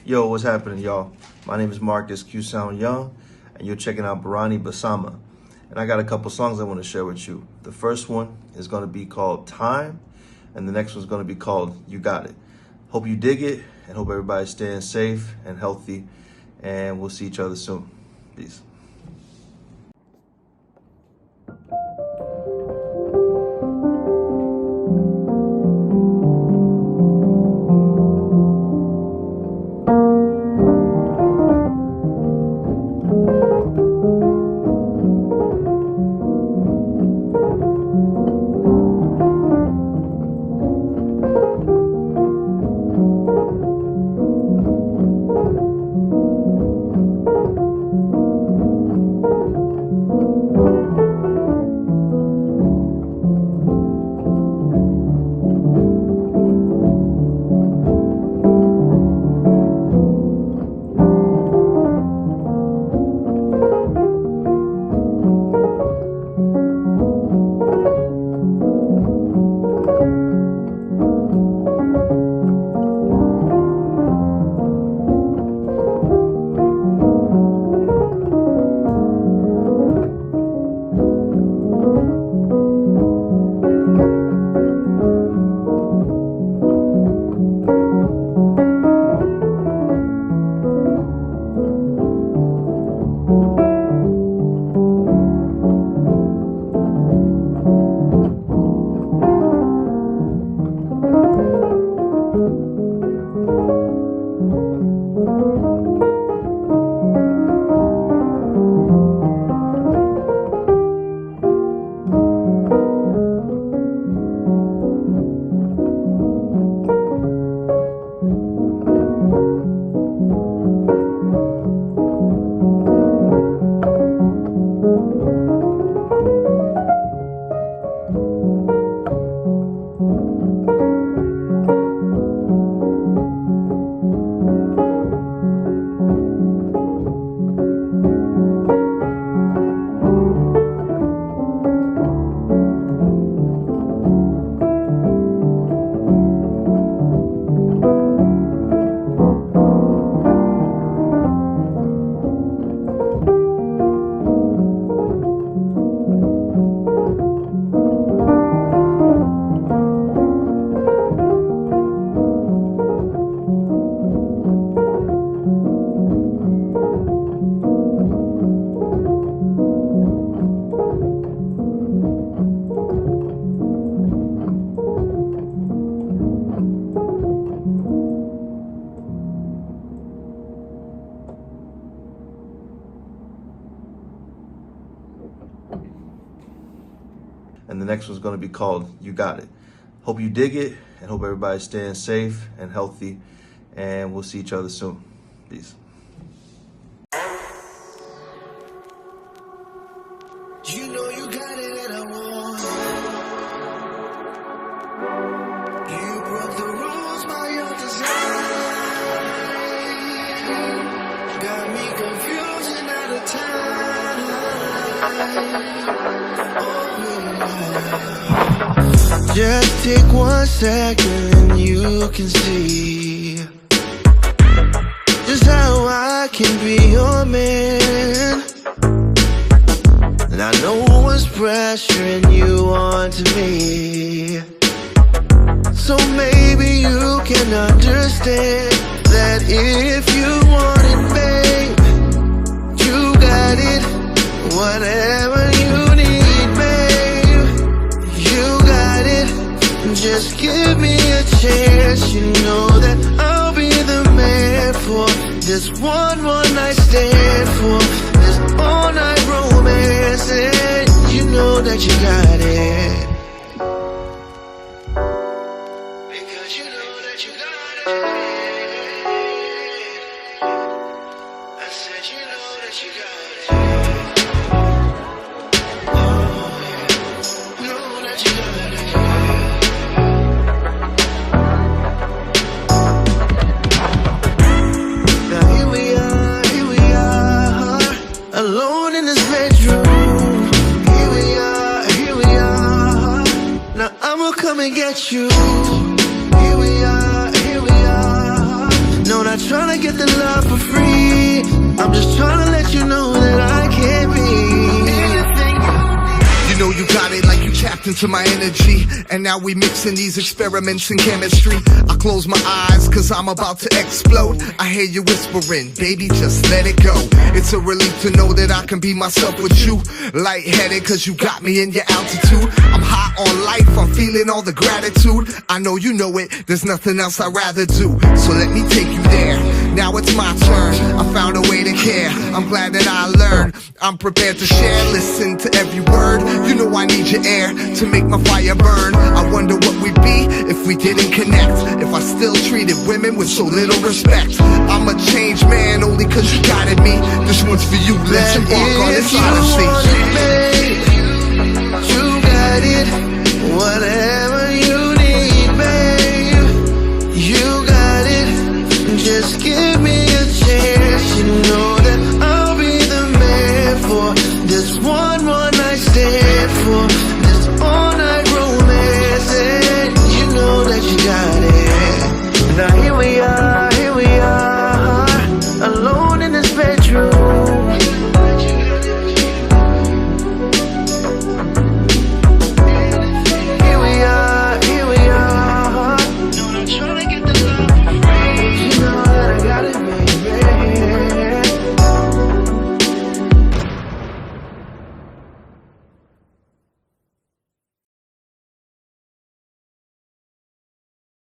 Yo, what's happening, y'all? My name is Marcus Q Sound Young, and you're checking out Berani Bersama. And I got a couple songs I want to share with you. The first one is going to be called Time, and the next one's going to be called You Got It. Hope you dig it, and hope everybody's staying safe and healthy, and we'll see each other soon. Peace. And the next one's going to be called You Got It. Hope you dig it, and hope everybody's staying safe and healthy, and we'll see each other soon. Peace. You know you got it and I want it. You broke the rules by your design. Got me confused and out of time. Just take 1 second and you can see just how I can be your man. And I know what's pressuring you onto me, so maybe you can understand that if you want it, babe, you got it. Whatever you need, babe, you got it. Just give me a chance. You know that I'll be the man for this one night stand, for this all night romance. And you know that you got it, because you know that you got it. I said you know that you got it. Oh yeah, know that you got it. Now here we are, alone in this bedroom. Here we are. Now I'ma come and get you. Here we are. No, not trying to get the love for free. I'm just trying to let you know that I can't be anything. You know you got it, like you tapped into my energy. And now we mixing these experiments in chemistry. I close my eyes cause I'm about to explode. I hear you whispering, baby, just let it go. It's a relief to know that I can be myself with you. Lightheaded cause you got me in your altitude. I'm high on life, I'm feeling all the gratitude. I know you know it, there's nothing else I'd rather do. So let me take you there. Now it's my turn, I found a way to care. I'm glad that I learned, I'm prepared to share. Listen to every word, you know I need your air to make my fire burn. I wonder what we'd be if we didn't connect. If I still treated women with so little respect. I'm a changed man only cause you guided me. This one's for you, let's embark on this odyssey. You got it, whatever.